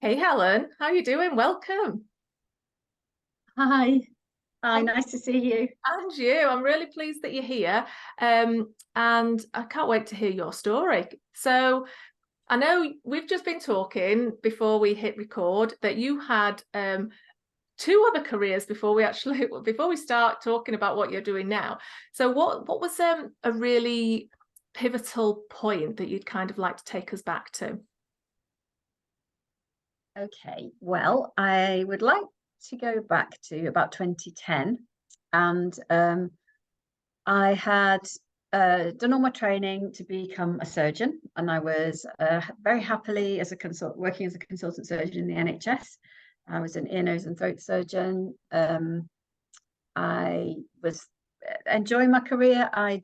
Hey Helen, how are you doing? Welcome. Hi. Hi, And nice to see you. you, I'm really pleased that you're here. And I can't wait to hear your story. So I know we've just been talking before we hit record that you had two other careers before before we start talking about what you're doing now. So what was a really pivotal point that you'd kind of like to take us back to? Okay, well, I would like to go back to about 2010, and I had done all my training to become a surgeon, and I was very happily as a working as a consultant surgeon in the NHS. I was an ear, nose, and throat surgeon. I was enjoying my career. I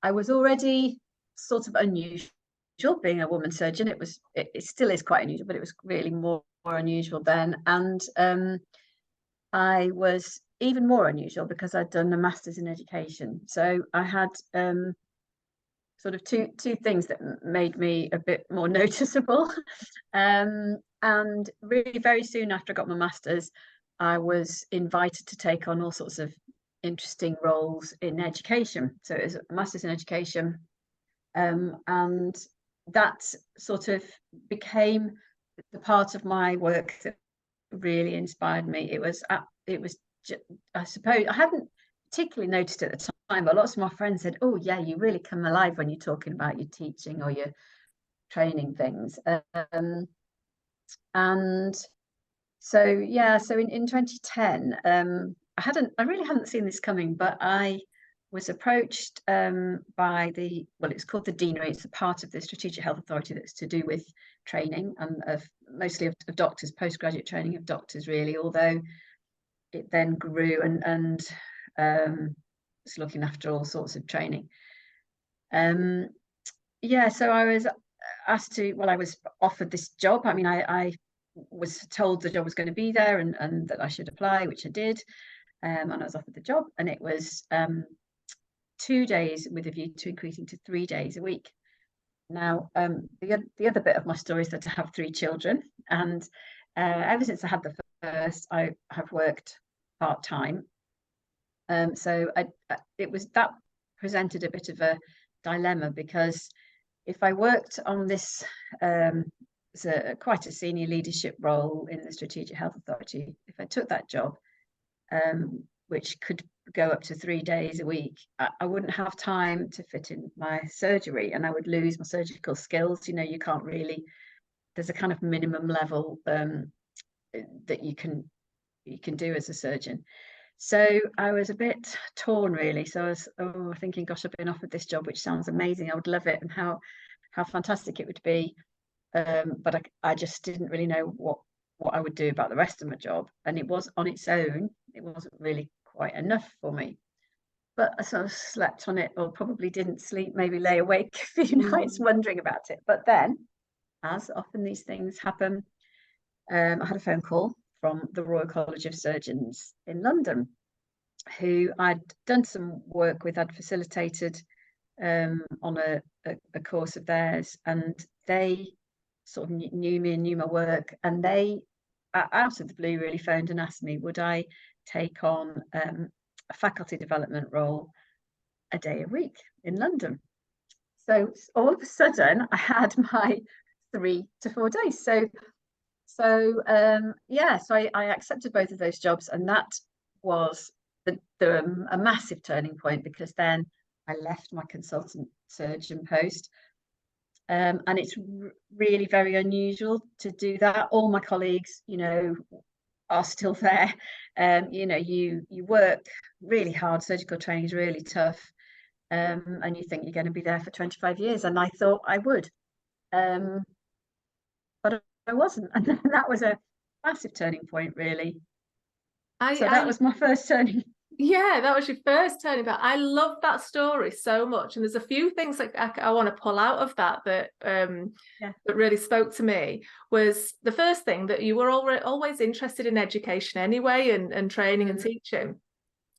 was already sort of unusual being a woman surgeon. It still is quite unusual, but it was really more unusual then. And I was even more unusual because I'd done a master's in education. So I had sort of two things that made me a bit more noticeable. And really very soon after I got my master's, I was invited to take on all sorts of interesting roles in education. So it was a master's in education, and that sort of became the part of my work that really inspired me. I suppose I hadn't particularly noticed at the time, but lots of my friends said, "Oh yeah, you really come alive when you're talking about your teaching or your training things." And so yeah, so in 2010, I really hadn't seen this coming, but I was approached by it's called the Deanery. It's a part of the Strategic Health Authority that's to do with training and of mostly of doctors, postgraduate training of doctors, really. Although it then grew and it's looking after all sorts of training. Yeah, so I was I was offered this job. I mean, I was told the job was going to be there and that I should apply, which I did. And I was offered the job, and it was 2 days with a view to increasing to 3 days a week. Now, the other bit of my story is that I have three children, and ever since I had the first, I have worked part time. So it was that presented a bit of a dilemma because if I worked on this as quite a senior leadership role in the Strategic Health Authority, if I took that job, which could go up to 3 days a week, I wouldn't have time to fit in my surgery, and I would lose my surgical skills. You know, you can't really. There's a kind of minimum level that you can do as a surgeon. So I was a bit torn, really. So I was thinking, gosh, I've been offered this job, which sounds amazing. I would love it, and how fantastic it would be. But I just didn't really know what I would do about the rest of my job. And it was on its own, it wasn't really quite enough for me. But I sort of slept on it, or probably didn't sleep, maybe lay awake a few nights Mm. wondering about it. But then, as often these things happen, I had a phone call from the Royal College of Surgeons in London, who I'd done some work with. I'd facilitated on a course of theirs, and they sort of knew me and knew my work, and they, out of the blue, really phoned and asked me, would I take on a faculty development role a day a week in London. So all of a sudden, I had my 3 to 4 days. So I accepted both of those jobs, and that was a massive turning point, because then I left my consultant surgeon post. And it's really very unusual to do that. All my colleagues, are still there. You work really hard. Surgical training is really tough, and you think you're going to be there for 25 years. And I thought I would, um, but I wasn't. And then that was a massive turning point, really. So that I was my first turning. Yeah, that was your first turning point. I love that story so much, and there's a few things like I want to pull out of Yeah. that really spoke to me. Was the first thing that you were always interested in education anyway, and training and Mm. teaching.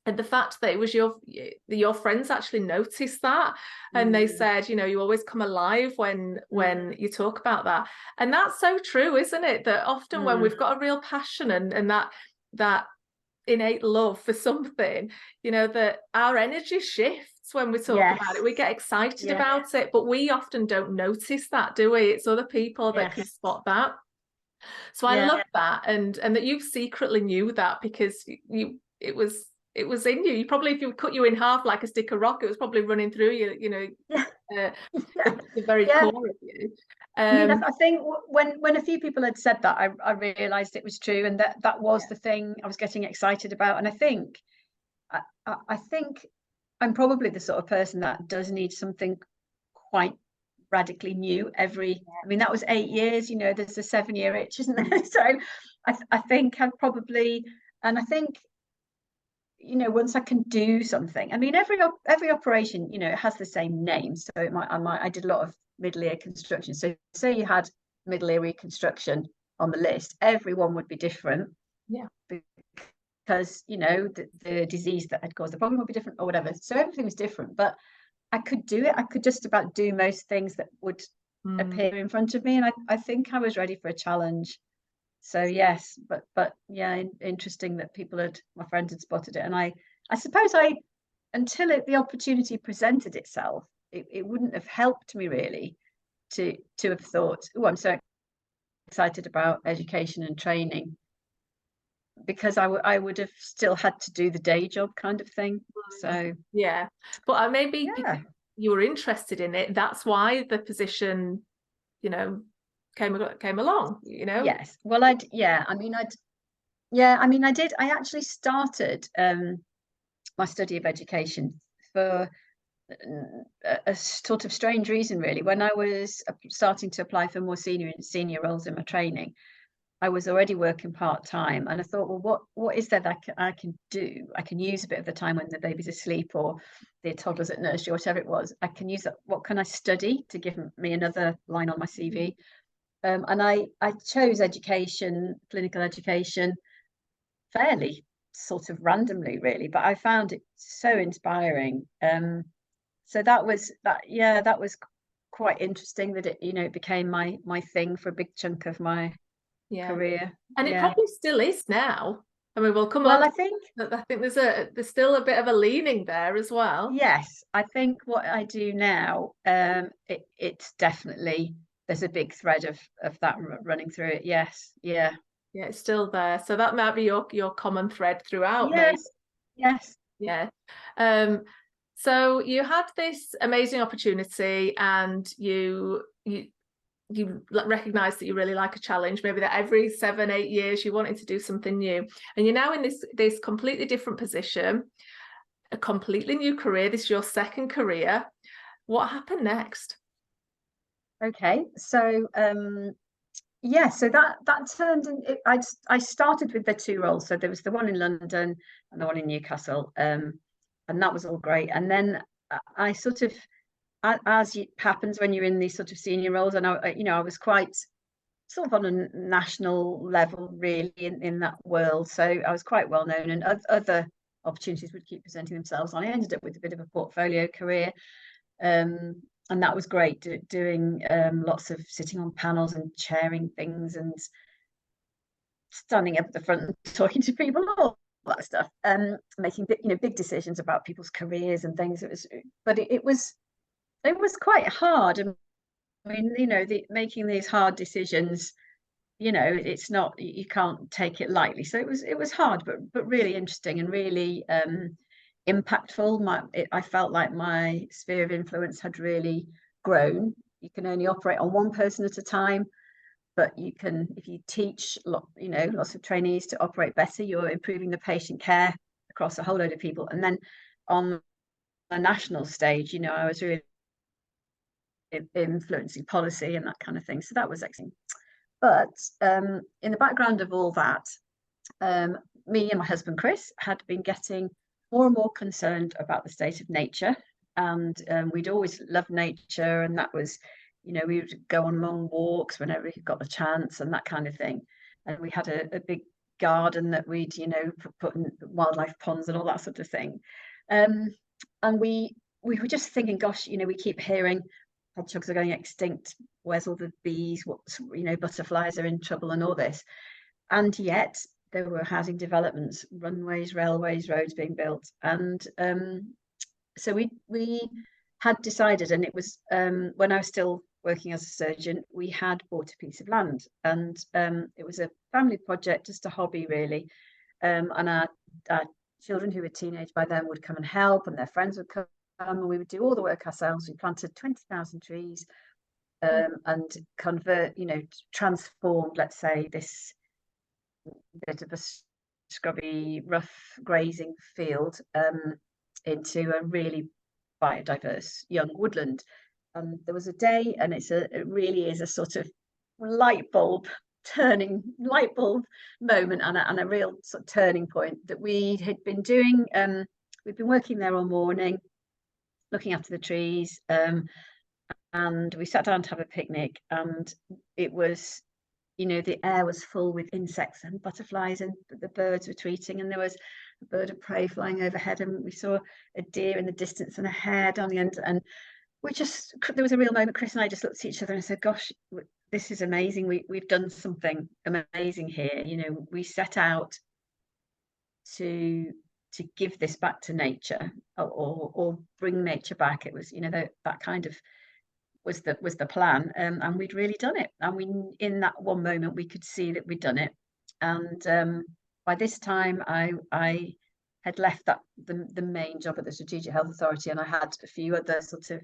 And the fact that it was your friends actually noticed that, and they said, you know, you always come alive when you talk about that. And that's so true, isn't it? That often when we've got a real passion and that innate love for something, you know, that our energy shifts when we talk about it. We get excited about it, but we often don't notice that, do we? It's other people that can spot that. So I love that, and that you secretly knew that, because it was in you. You probably, if you cut you in half like a stick of rock, it was probably running through you, you know, the very core of you. I mean, I think when a few people had said that, I realized it was true, and that was the thing I was getting excited about. And I think I'm probably the sort of person that does need something quite radically new every, I mean, that was 8 years, you know, there's a 7-year itch, isn't there? So I think I've probably, and I think, you know, once I can do something, I mean, every operation, you know, it has the same name. So I did a lot of middle ear construction. So say you had middle ear reconstruction on the list, everyone would be different. Because, you know, the disease that had caused the problem would be different or whatever. So everything was different, but I could do it. I could just about do most things that would appear in front of me. And I think I was ready for a challenge. So yes, but yeah, interesting that my friends had spotted it. And I suppose until the opportunity presented itself, it wouldn't have helped me really to have thought, oh, I'm so excited about education and training, because I would have still had to do the day job kind of thing. So yeah, but maybe because you were interested in it, that's why the position, you know, came along, you know. Yes, well, I did. I actually started my study of education for a sort of strange reason, really. When I was starting to apply for more senior roles in my training, I was already working part-time, and I thought, well, what is there that I can do? I can use a bit of the time when the baby's asleep or the toddler's at nursery or whatever it was. I can use that. What can I study to give me another line on my CV? And I chose education, clinical education, fairly sort of randomly, really, but I found it so inspiring. So that was quite interesting that it became my thing for a big chunk of my career. And it probably still is now. I mean, we'll come on. Well, I think there's still a bit of a leaning there as well. Yes, I think what I do now, it's definitely, there's a big thread of that running through it. Yes, yeah, it's still there. So that might be your common thread throughout. Yes, yes, yeah. So you had this amazing opportunity, and you recognize that you really like a challenge, maybe that every 7-8 years you wanted to do something new, and you're now in this completely different position, a completely new career. This is your second career. What happened next? Okay, so so that turned in, I started with the 2 roles. So there was the one in London and the one in Newcastle, and that was all great. And then I sort of, as it happens when you're in these sort of senior roles, and I was quite sort of on a national level, really, in that world. So I was quite well known, and other opportunities would keep presenting themselves. And I ended up with a bit of a portfolio career, and that was great, doing lots of sitting on panels and chairing things and standing up at the front and talking to people, all that stuff, making big decisions about people's careers and things. It was quite hard. I mean, making these hard decisions, it's not, you can't take it lightly. So it was hard, but really interesting and really impactful. I felt like my sphere of influence had really grown. You can only operate on one person at a time, but you can, if you teach lots of trainees to operate better, you're improving the patient care across a whole load of people. And then on a national stage, I was really influencing policy and that kind of thing. So that was excellent. But in the background of all that, me and my husband Chris had been getting more and more concerned about the state of nature, and we'd always loved nature, and that was, we would go on long walks whenever we got the chance and that kind of thing. And we had a big garden that we'd, put in wildlife ponds and all that sort of thing. And we were just thinking, gosh, we keep hearing hedgehogs are going extinct. Where's all the bees? What's, butterflies are in trouble and all this. And yet there were housing developments, runways, railways, roads being built. And so we had decided, and it was when I was still working as a surgeon, we had bought a piece of land, and it was a family project, just a hobby really. And our children, who were teenage by then, would come and help, and their friends would come, and we would do all the work ourselves. We planted 20,000 trees, and transformed, let's say, this bit of a scrubby, rough grazing field into a really biodiverse young woodland. There was a day, and it really is a sort of light bulb moment, and a real sort of turning point, that we had been doing. We'd been working there all morning, looking after the trees, and we sat down to have a picnic, and it was, the air was full with insects and butterflies, and the birds were tweeting, and there was a bird of prey flying overhead, and we saw a deer in the distance and a hare down the end. And there was a real moment. Chris and I just looked at each other and said, gosh, this is amazing. We've done something amazing here. We set out to give this back to nature, or bring nature back. It was, that kind of was the plan, and we'd really done it. And in that one moment, we could see that we'd done it. And by this time, I had left the main job at the Strategic Health Authority, and I had a few other sort of,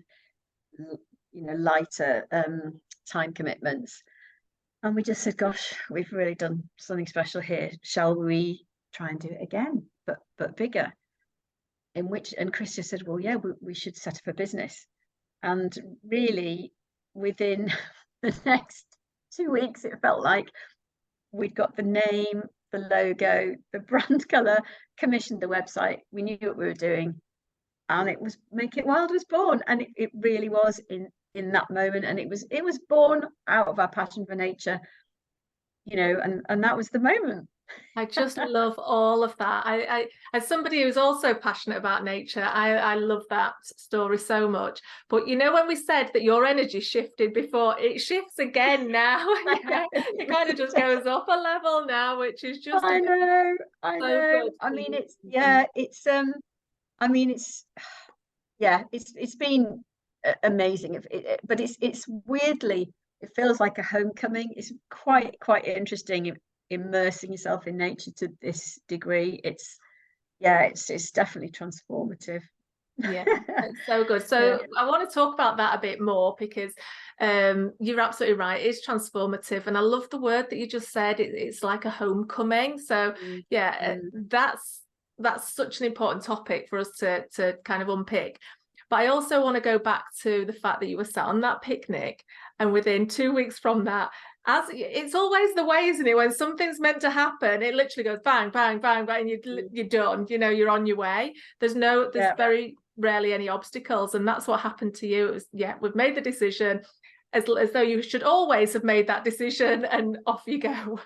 lighter time commitments. And we just said, gosh, we've really done something special here. Shall we try and do it again, but bigger? And Chris just said, well, yeah, we should set up a business. And really, within the next 2 weeks, it felt like we'd got the name, the logo, the brand colour, commissioned the website. We knew what we were doing, and it was Make It Wild was born. And it really was in that moment. And it was born out of our passion for nature, and that was the moment. I just love all of that. I as somebody who's also passionate about nature, I love that story so much. But when we said that your energy shifted before, it shifts again now. It kind of just goes up a level now, which is just I know. so good. I mean, it's been amazing. But it's weirdly, it feels like a homecoming. It's quite interesting, immersing yourself in nature to this degree. It's definitely transformative. Yeah, it's so good. So I want to talk about that a bit more, because you're absolutely right. It's transformative, and I love the word that you just said. It's like a homecoming. So that's such an important topic for us to kind of unpick. But I also want to go back to the fact that you were sat on that picnic, and within 2 weeks from that, as it's always the way, isn't it? When something's meant to happen, it literally goes bang, bang, bang, bang, and you're done. You're on your way. There's very rarely any obstacles, and that's what happened to you. It was, we've made the decision, as though you should always have made that decision, and off you go.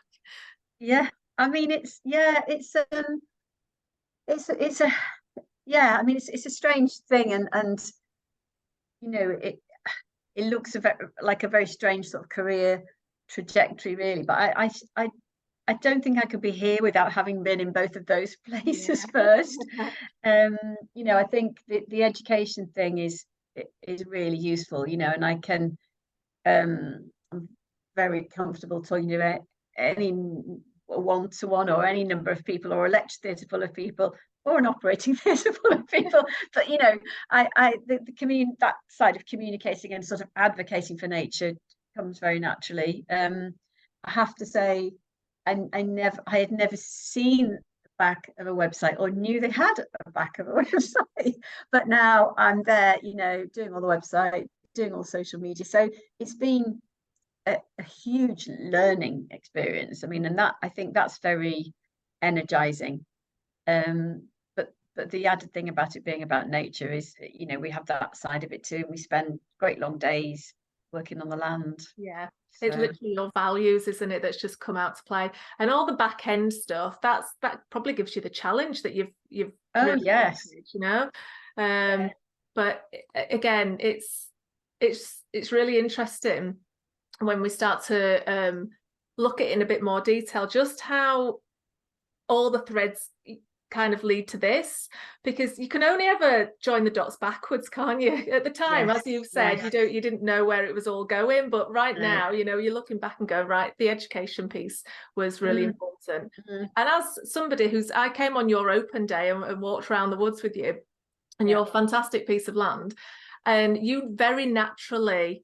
Yeah, I mean, it's a strange thing, and it looks like a very strange sort of career trajectory, really. But I don't think I could be here without having been in both of those places first. I think the education thing is really useful, and I can I'm very comfortable talking to any one-to-one, or any number of people, or a lecture theatre full of people, or an operating theatre full of people. But that side of communicating and sort of advocating for nature comes very naturally. I have to say, I had never seen the back of a website, or knew they had a back of a website. But now I'm there, doing all the website, doing all social media. So it's been a huge learning experience. I mean, and I think that's very energizing. But the added thing about it being about nature is, we have that side of it too. We spend great long days working on the land. Yeah. It's So literally your values, isn't it, that's just come out to play. And all the back end stuff, that probably gives you the challenge that you've oh really yes, wanted, you know. yeah. But again, it's really interesting when we start to look at it in a bit more detail, just how all the threads kind of lead to this, because you can only ever join the dots backwards, can't you? At the time, Yes, as you've said, yes. you didn't know where it was all going, but right No. now, you know, you're looking back and go, right, the education piece was really important. Mm. And as somebody I came on your open day and walked around the woods with you and Yeah. your fantastic piece of land, and you very naturally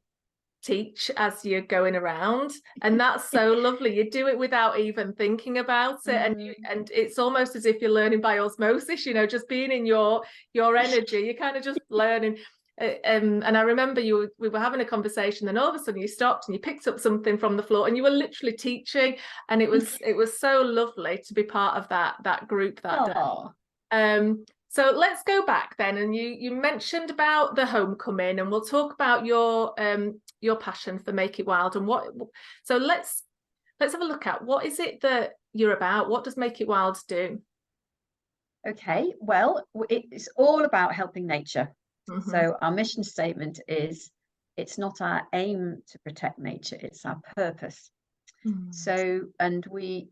teach as you're going around, and that's so lovely. You do it without even thinking about it, and it's almost as if you're learning by osmosis, you know, just being in your energy, you're kind of just learning. And I remember we were having a conversation, and all of a sudden you stopped and you picked up something from the floor and you were literally teaching, and it was so lovely to be part of that group that day. Oh. So let's go back then, and you mentioned about the homecoming, and we'll talk about your passion for Make It Wild and what. So let's have a look at what is it that you're about. What does Make It Wild do? Okay, well, it's all about helping nature. Mm-hmm. So our mission statement is, it's not our aim to protect nature, it's our purpose. So, and we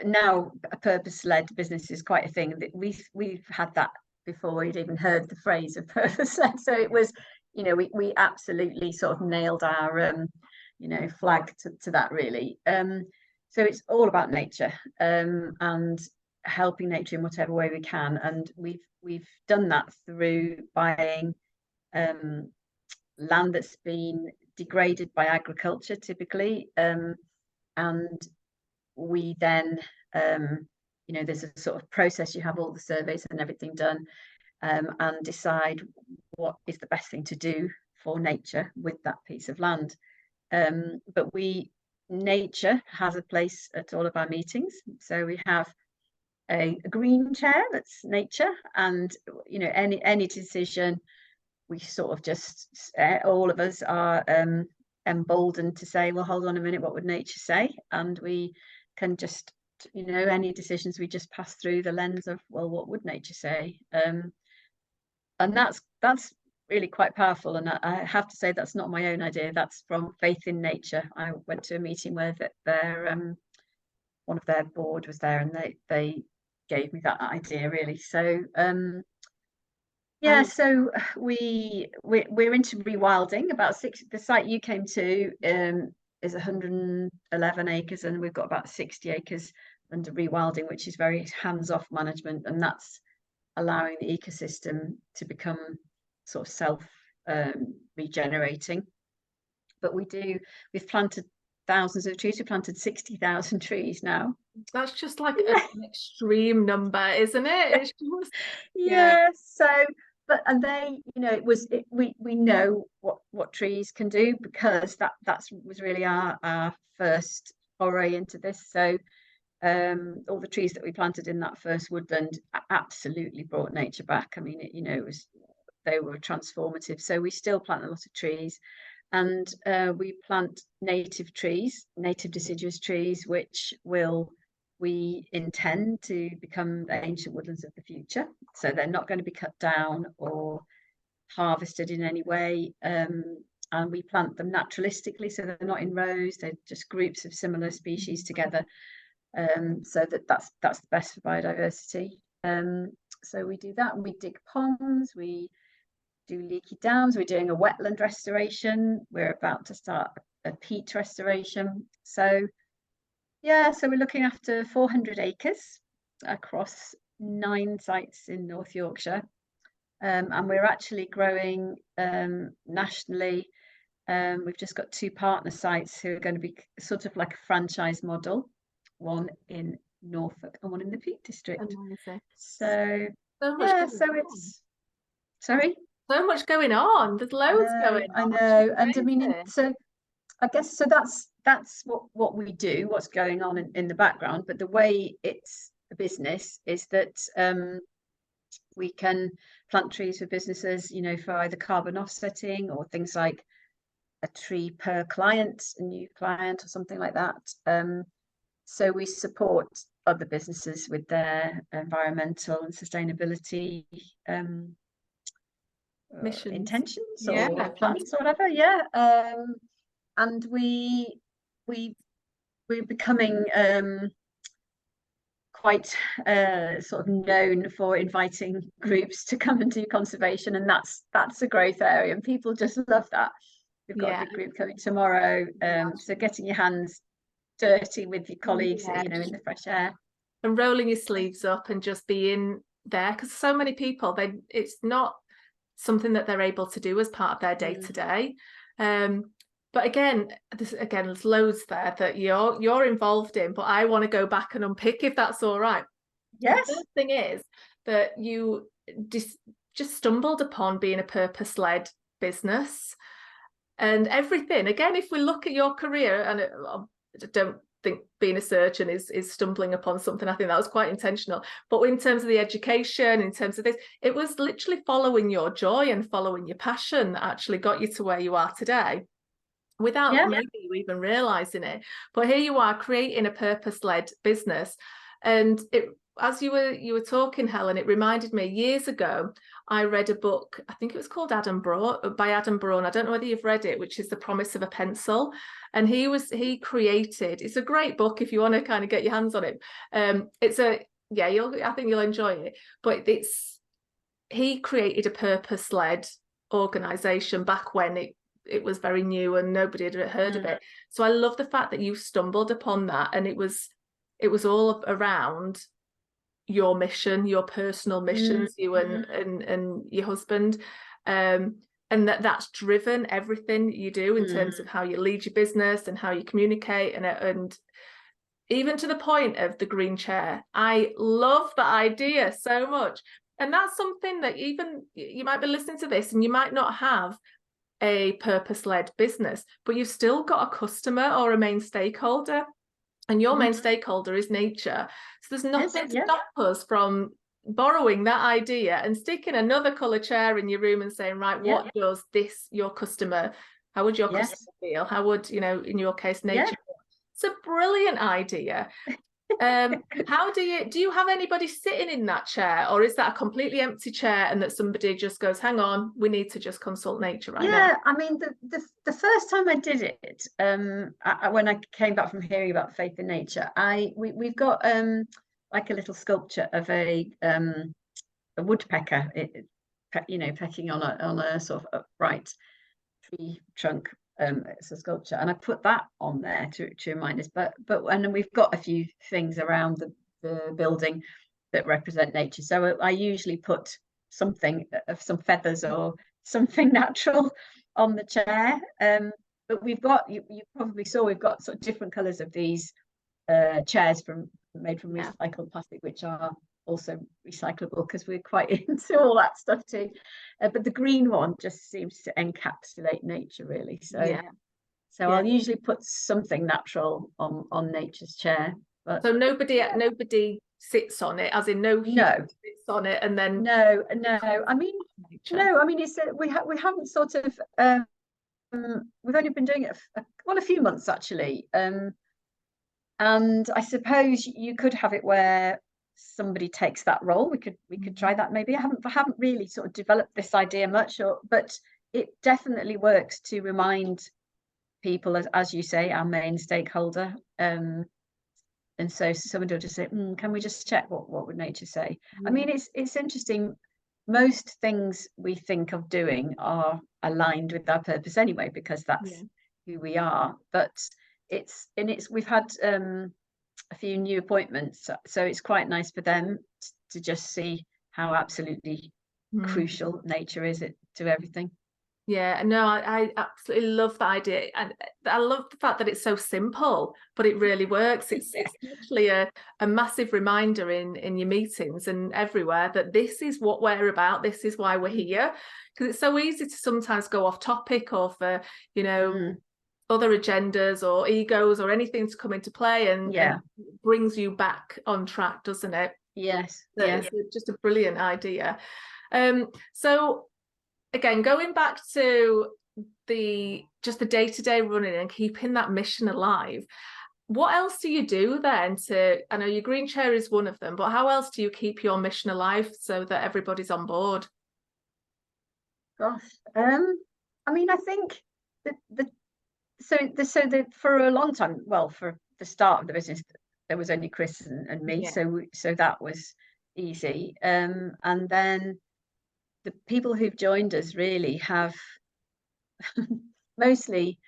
now a purpose-led business is quite a thing. That we've had that before we'd even heard the phrase of purpose-led. So it was, you know, we absolutely sort of nailed our you know, flag to that really. So it's all about nature and helping nature in whatever way we can, and we've done that through buying land that's been degraded by agriculture typically, and we then you know, there's a sort of process, you have all the surveys and everything done, and decide what is the best thing to do for nature with that piece of land. But nature has a place at all of our meetings. So we have a green chair that's nature, and you know, any decision, we sort of just all of us are emboldened to say, well, hold on a minute, what would nature say? And we can just, you know, any decisions we just pass through the lens of, well, what would nature say? And that's really quite powerful. And I have to say, that's not my own idea. That's from Faith in Nature. I went to a meeting where their one of their board was there, and they gave me that idea really. So yeah, so we're into rewilding. About the site you came to is 111 acres, and we've got about 60 acres under rewilding, which is very hands-off management, and that's allowing the ecosystem to become sort of self regenerating. But we've planted thousands of trees. We planted 60,000 trees now. That's just like an extreme number, isn't it? It's just, yeah. So, but and they, you know, we know what trees can do, because that was really our first foray into this. So all the trees that we planted in that first woodland absolutely brought nature back. I mean, you know, they were transformative. So we still plant a lot of trees, and we plant native trees, native deciduous trees, which we intend to become the ancient woodlands of the future. So they're not going to be cut down or harvested in any way. And we plant them naturalistically, so they're not in rows, they're just groups of similar species together. So that's the best for biodiversity. So we do that, and we dig ponds, we do leaky dams, we're doing a wetland restoration, we're about to start a peat restoration. So yeah, so we're looking after 400 acres across 9 sites in North Yorkshire. And we're actually growing nationally. We've just got 2 partner sites who are going to be sort of like a franchise model, one in Norfolk and one in the Peak District. amazing. So much yeah, so it's sorry. So much going on. There's loads going I on. know, and I mean, so I guess so that's what we do, what's going on in the background. But the way it's a business is that we can plant trees for businesses, you know, for either carbon offsetting or things like a tree per client, a new client or something like that. So we support other businesses with their environmental and sustainability Missions. intentions Yeah, or plans or fantastic. whatever. Yeah. And we're becoming quite sort of known for inviting groups to come and do conservation, and that's a growth area, and people just love that. We've got a Yeah. big group coming tomorrow, so getting your hands dirty with your colleagues, Yeah. in the fresh air. And rolling your sleeves up and just being there, because so many people, it's not something that they're able to do as part of their day to day. But again, there's loads there that you're involved in, but I want to go back and unpick, if that's all right. Yes. The first thing is that you just stumbled upon being a purpose-led business, and everything. Again, if we look at your career, and I don't think being a surgeon is stumbling upon something. I think that was quite intentional. But in terms of the education, in terms of this, it was literally following your joy and following your passion that actually got you to where you are today, without maybe you even realizing it. But here you are creating a purpose-led business. And it, as you were talking, Helen, it reminded me, years ago I read a book, I think it was called by Adam Braun. I don't know whether you've read it, which is The Promise of a Pencil. And he created, it's a great book if you want to kind of get your hands on it. I think you'll enjoy it. But he created a purpose-led organization back when it was very new and nobody had heard of it. So I love the fact that you stumbled upon that, and it was all around your mission, your personal missions, you and your husband, and that's driven everything you do in terms of how you lead your business and how you communicate, and even to the point of the green chair. I love that idea so much. And that's something that even you might be listening to this and you might not have a purpose-led business, but you've still got a customer or a main stakeholder, and your main stakeholder is nature. So there's nothing to stop us from borrowing that idea and sticking another colour chair in your room and saying, right, what does your customer, how would your customer feel? How would, in your case, nature? It's a brilliant idea. How do you have anybody sitting in that chair, or is that a completely empty chair and that somebody just goes, hang on, we need to just consult nature right now? I mean, the first time I did it, when I came back from hearing about faith in nature, we've got like a little sculpture of a woodpecker, pecking on a sort of upright tree trunk. It's a sculpture, and I put that on there to remind us. But and then we've got a few things around the building that represent nature. So I usually put something of some feathers or something natural on the chair. But we've got, you probably saw, we've got sort of different colours of these chairs made from recycled plastic, which are also recyclable because we're quite into all that stuff too. But the green one just seems to encapsulate nature really. So I'll usually put something natural on nature's chair. But so nobody sits on it, as in no human sits on it, and then no. I mean, it's we haven't sort of we've only been doing it a few months actually. And I suppose you could have it where somebody takes that role. We could try that maybe. I haven't really sort of developed this idea much, but it definitely works to remind people, as you say, our main stakeholder. And so somebody will just say, can we just check what would nature say? I mean, it's interesting. Most things we think of doing are aligned with our purpose anyway, because that's who we are. But we've had a few new appointments, so it's quite nice for them to just see how absolutely crucial nature is to everything. Yeah, no, I absolutely love that idea, and I love the fact that it's so simple, but it really works. It's literally a massive reminder in your meetings and everywhere that this is what we're about. This is why we're here, because it's so easy to sometimes go off topic or for other agendas or egos or anything to come into play, and brings you back on track, doesn't it? Yes. It's just a brilliant idea. So again, going back to just the day-to-day running and keeping that mission alive, what else do you do then I know your green chair is one of them, but how else do you keep your mission alive so that everybody's on board? Gosh, I mean, I think for a long time, well, for the start of the business, there was only Chris and me, Yeah. so that was easy. And then the people who've joined us really have mostly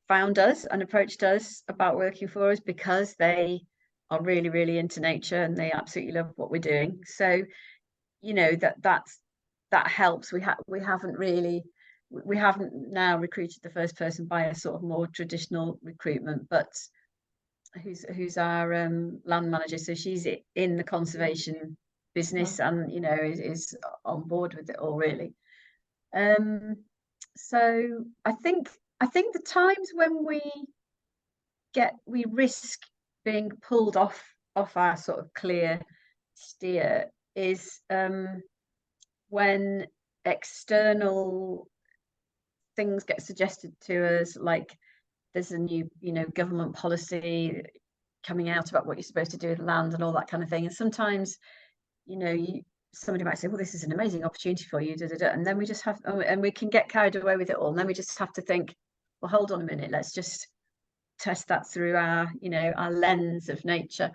found us and approached us about working for us because they are really, really into nature and they absolutely love what we're doing. So, you know, that helps. We haven't now recruited the first person by a sort of more traditional recruitment, but who's our land manager. So she's in the conservation business and, you know, is on board with it all really. So I think the times when we risk being pulled off our sort of clear steer is when external things get suggested to us, like there's a new, you know, government policy coming out about what you're supposed to do with land and all that kind of thing. And sometimes, you know, somebody might say, well, this is an amazing opportunity for you, and then we just have, and we can get carried away with it all. And then we just have to think, well, hold on a minute, let's just test that through our, you know, our lens of nature.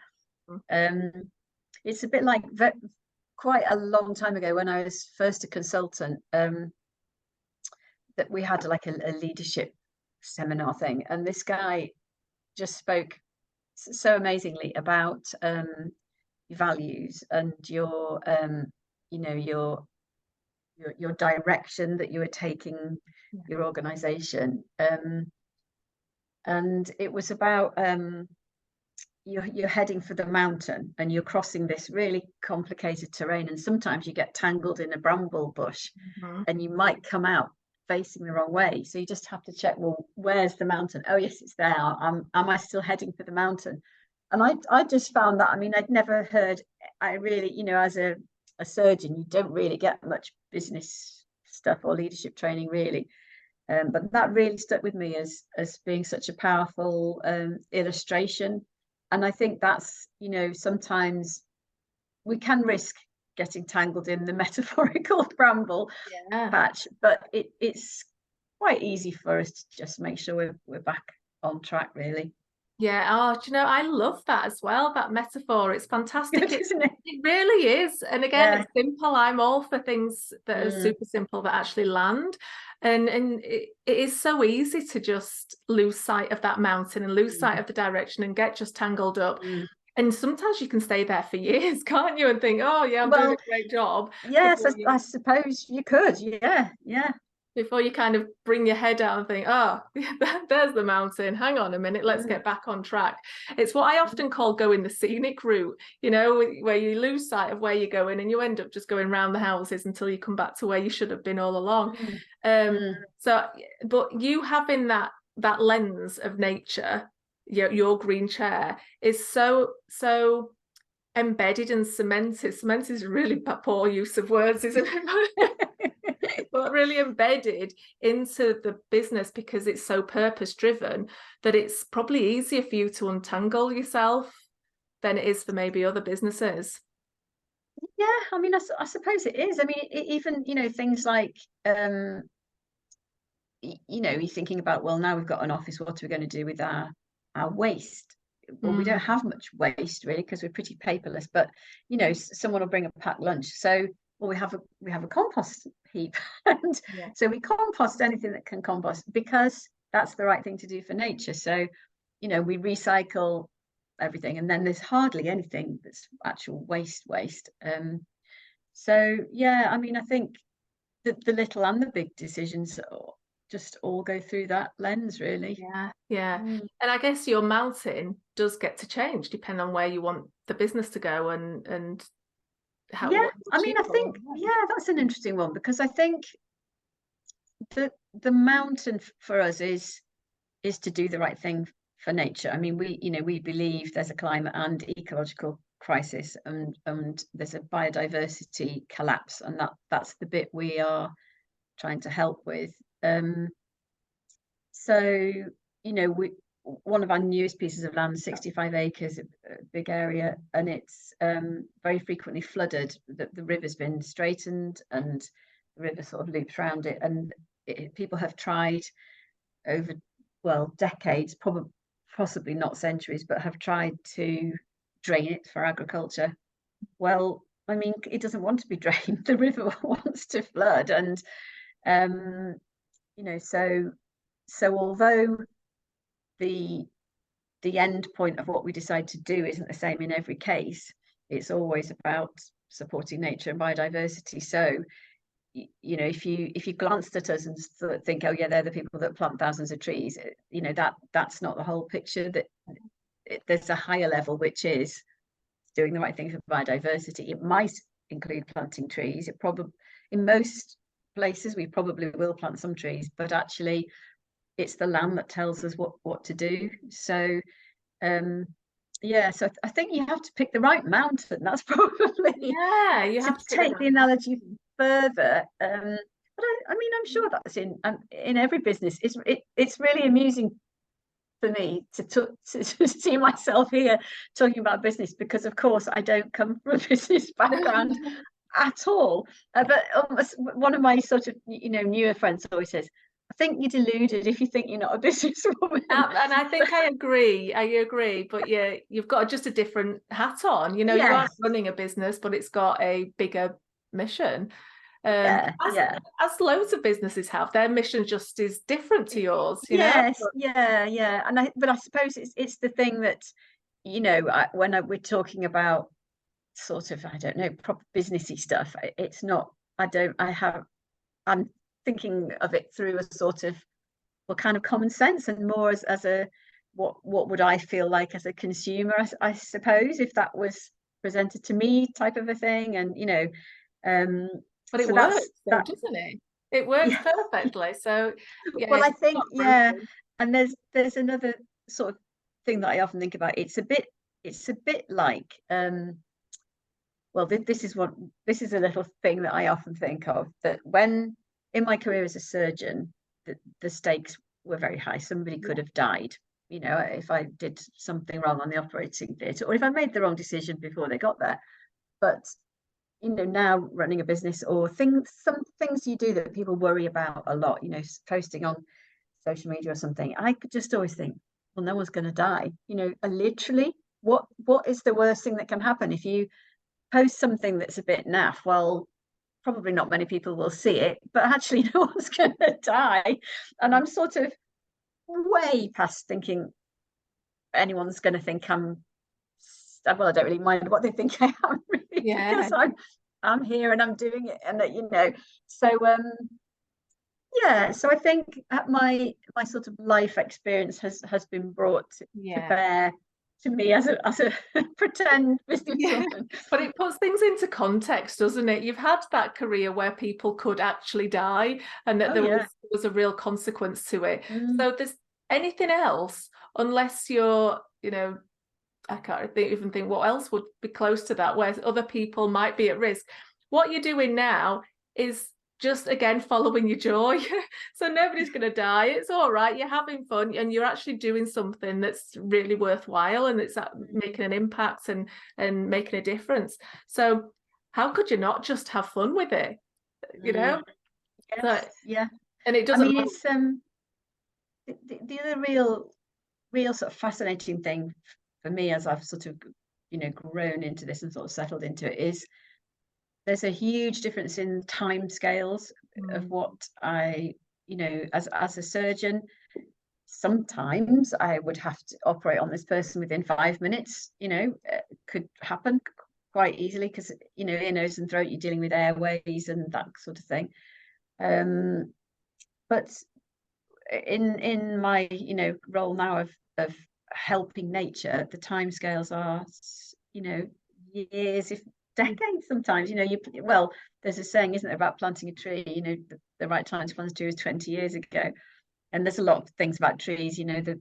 It's a bit like quite a long time ago when I was first a consultant, that we had like a leadership seminar thing, and this guy just spoke so amazingly about your values and your you know, your direction that you were taking your organization, and it was about you're heading for the mountain and you're crossing this really complicated terrain, and sometimes you get tangled in a bramble bush and you might come out facing the wrong way, so you just have to check, well, where's the mountain? Oh yes, it's there. Am I still heading for the mountain? And I just found that, I mean, I'd never heard, I really, you know, as a surgeon, you don't really get much business stuff or leadership training really, but that really stuck with me as being such a powerful illustration. And I think that's, you know, sometimes we can risk getting tangled in the metaphorical bramble patch, but it's quite easy for us to just make sure we're back on track really. Yeah, oh, do you know, I love that as well, that metaphor. It's fantastic. Good, isn't it? It really is. And again, Yeah. it's simple. I'm all for things that are super simple that actually land. And it is so easy to just lose sight of that mountain and lose sight of the direction and get just tangled up. And sometimes you can stay there for years, can't you? And think, oh yeah, I'm doing a great job. Yes, I suppose you could. Yeah, yeah. Before you kind of bring your head out and think, oh, there's the mountain. Hang on a minute, let's get back on track. It's what I often call going the scenic route, you know, where you lose sight of where you're going and you end up just going around the houses until you come back to where you should have been all along. So, but you having that lens of nature, your green chair, is so embedded and cemented. Cement is a really poor use of words, isn't it? But really embedded into the business because it's so purpose driven that it's probably easier for you to untangle yourself than it is for maybe other businesses. Yeah, I mean, I suppose it is. I mean, even, you know, things like you know, you're thinking about, well, now we've got an office, what are we going to do with our waste? Well, we don't have much waste really because we're pretty paperless, but you know, someone will bring a packed lunch, so well, we have a compost heap, and so we compost anything that can compost because that's the right thing to do for nature. So, you know, we recycle everything, and then there's hardly anything that's actual waste. So yeah, I mean, I think the little and the big decisions just all go through that lens really. Yeah. And I guess your mountain does get to change depending on where you want the business to go and how. Yeah, I mean, I think, yeah, that's an interesting one because I think the mountain for us is to do the right thing for nature. I mean, we believe there's a climate and ecological crisis, and there's a biodiversity collapse, and that's the bit we are trying to help with. So, one of our newest pieces of land, 65 acres, a big area, and it's very frequently flooded. The river's been straightened and the river sort of loops around it. And people have tried over, well, decades, probably possibly not centuries, but have tried to drain it for agriculture. Well, I mean, it doesn't want to be drained. The river wants to flood. And, so although the end point of what we decide to do isn't the same in every case, it's always about supporting nature and biodiversity. So, if you glanced at us and think, oh yeah, they're the people that plant thousands of trees, that's not the whole picture. That there's a higher level, which is doing the right thing for biodiversity. It might include planting trees. It probably, in most places, we probably will plant some trees, but actually it's the land that tells us what to do. So so I think you have to pick the right mountain. That's probably, you have to take the analogy further. But I mean, I'm sure that's in every business. It's really amusing for me to see myself here talking about business, because of course I don't come from a business background at all. But one of my sort of newer friends always says, I think you're deluded if you think you're not a businesswoman. And I think I agree, but you've got just a different hat on. You are running a business, but it's got a bigger mission. As loads of businesses have, their mission just is different to yours. And but I suppose it's the thing that when we're talking about sort of, I don't know, proper businessy stuff, it's not. I'm thinking of it through a sort of, well, kind of common sense, and more as a what would I feel like as a consumer, I suppose, if that was presented to me, type of a thing. And but it works, doesn't it? It works perfectly. So well, I think and there's another sort of thing that I often think about. It's a bit like well, this is a little thing that I often think of, that when in my career as a surgeon, the stakes were very high. Somebody could have died, if I did something wrong on the operating theatre, or if I made the wrong decision before they got there. But now running a business, or some things you do that people worry about a lot, posting on social media or something, I could just always think, well, no one's going to die. Literally, what is the worst thing that can happen if you post something that's a bit naff? Well, probably not many people will see it, but actually no one's going to die. And I'm sort of way past thinking anyone's going to think I'm, well, I don't really mind what they think I am, really, because I'm here and I'm doing it, and so so I think my sort of life experience has been brought to bear to me as a pretend businesswoman. But it puts things into context, doesn't it? You've had that career where people could actually die, and that there was a real consequence to it. So there's anything else, unless you're, I can't even think what else would be close to that, where other people might be at risk. What you're doing now is just, again, following your joy. So nobody's going to die. It's all right. You're having fun, and you're actually doing something that's really worthwhile, and it's making an impact and making a difference. So how could you not just have fun with it? Yes, so, and it doesn't. I mean, it's the other real sort of fascinating thing for me, as I've sort of grown into this and sort of settled into it, is there's a huge difference in time scales of what I, as a surgeon, sometimes I would have to operate on this person within 5 minutes. Could happen quite easily, because ear, nose and throat, you're dealing with airways and that sort of thing. But in my role now of helping nature, the timescales are years, if decades sometimes. Well, there's a saying, isn't there, about planting a tree, the right time to plant a tree was 20 years ago. And there's a lot of things about trees, the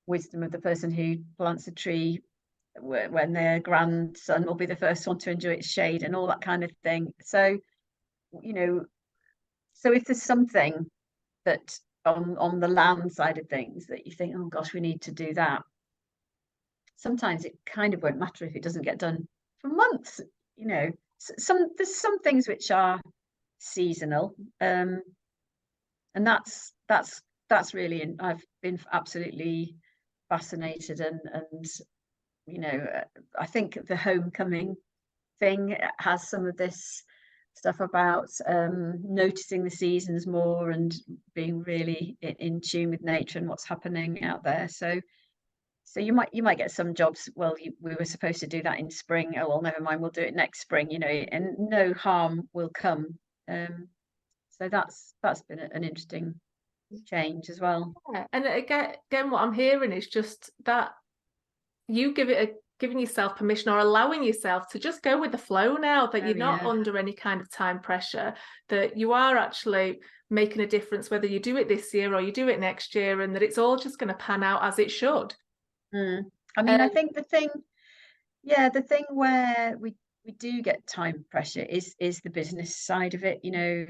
wisdom of the person who plants a tree when their grandson will be the first one to enjoy its shade, and all that kind of thing. So so if there's something that on the land side of things that you think, oh gosh, we need to do that. Sometimes it kind of won't matter if it doesn't get done for months. You know, there's some things which are seasonal, and that's really, and I've been absolutely fascinated, and you know, I think the homecoming thing has some of this stuff about noticing the seasons more and being really in tune with nature and what's happening out there. So you might get some jobs. Well, we were supposed to do that in spring. Oh well, never mind. We'll do it next spring. You know, and no harm will come. So that's been an interesting change as well. Yeah. And again, what I'm hearing is just that you giving yourself permission or allowing yourself to just go with the flow now, that you're not under any kind of time pressure, that you are actually making a difference whether you do it this year or you do it next year, and that it's all just going to pan out as it should. I mean, I think the thing where we do get time pressure is the business side of it. You know,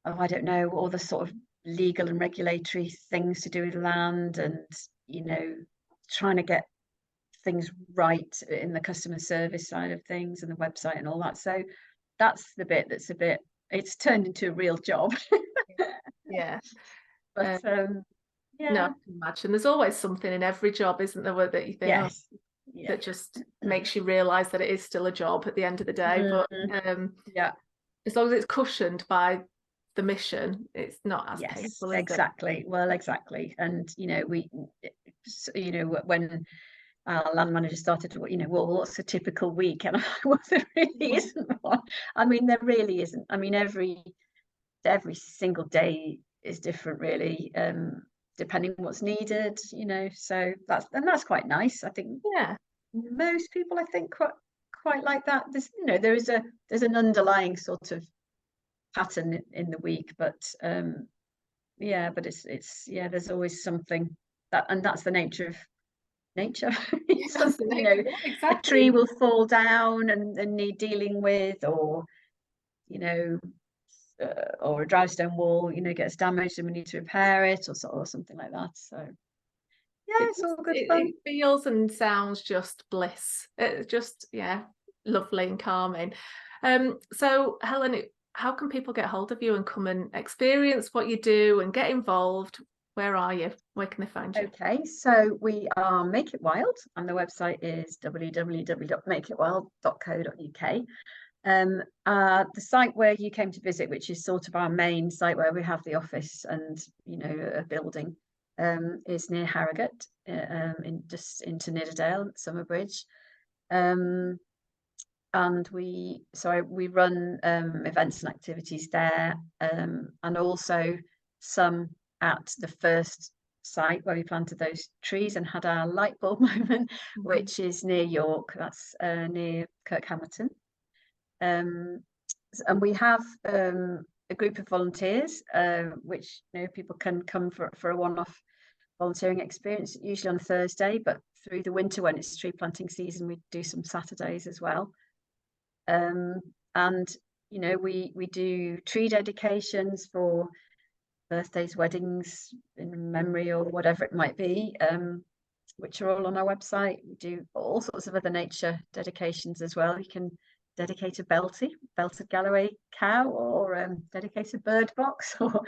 I don't know, all the sort of legal and regulatory things to do with land, and you know, trying to get things right in the customer service side of things and the website and all that. So that's the bit that's it's turned into a real job. Yeah. But yeah. No, I can imagine there's always something in every job, isn't there, that you think, yes. that just makes you realize that it is still a job at the end of the day. But yeah, as long as it's cushioned by the mission, it's not as painful, is exactly it? Well, exactly. And you know, when our land manager started, you know, well, what's a typical week? And well, there really isn't one. I mean, there really isn't. I mean, every single day is different, really, depending on what's needed, you know. So that's quite nice. I think most people, I think, quite like that. There's, you know, there's an underlying sort of pattern in the week, but but it's there's always something that's the nature of nature. You know, exactly. a tree will fall down and need dealing with, or you know, or a dry stone wall, you know, gets damaged and we need to repair it, or something like that. So yeah, it's all good fun. It feels and sounds just bliss. It's just lovely and calming. So Helen, how can people get hold of you and come and experience what you do and get involved? Where are you? Where can they find you? Okay, so we are Make It Wild, and the website is www.makeitwild.co.uk. The site where you came to visit, which is sort of our main site where we have the office and, you know, a building, is near Harrogate, just into Nidderdale, Summerbridge. And we run events and activities there, and also some at the first site where we planted those trees and had our light bulb moment, which is near York. That's near Kirkhamerton. And we have a group of volunteers, which, you know, people can come for a one-off volunteering experience, usually on a Thursday, but through the winter when it's tree planting season, we do some Saturdays as well. And you know, we do tree dedications for birthdays, weddings, in memory, or whatever it might be, which are all on our website. We do all sorts of other nature dedications as well. You can dedicate a belted Galloway cow, or dedicate a bird box, or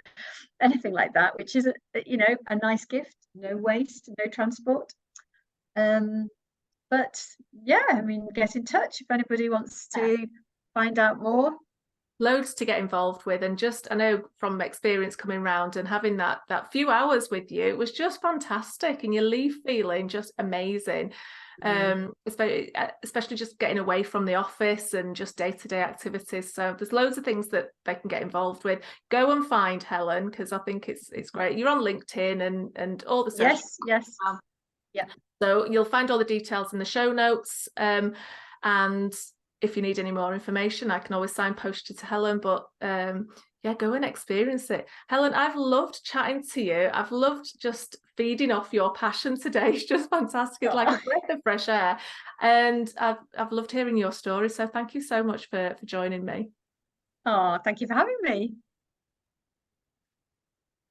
anything like that, which is you know, a nice gift. No waste, no transport. But yeah, I mean, get in touch if anybody wants to find out more. Loads to get involved with, and just, I know from experience coming round and having that few hours with you, it was just fantastic, and you leave feeling just amazing. Especially just getting away from the office and just day-to-day activities. So there's loads of things that they can get involved with. Go and find Helen, because I think it's great. You're on LinkedIn and all the social. Yes. Yeah. So you'll find all the details in the show notes. And if you need any more information, I can always signpost you to Helen. But go and experience it. Helen, I've loved chatting to you. I've loved just feeding off your passion today. It's just fantastic. It's like a breath of fresh air. And I've loved hearing your story. So thank you so much for joining me. Oh, thank you for having me.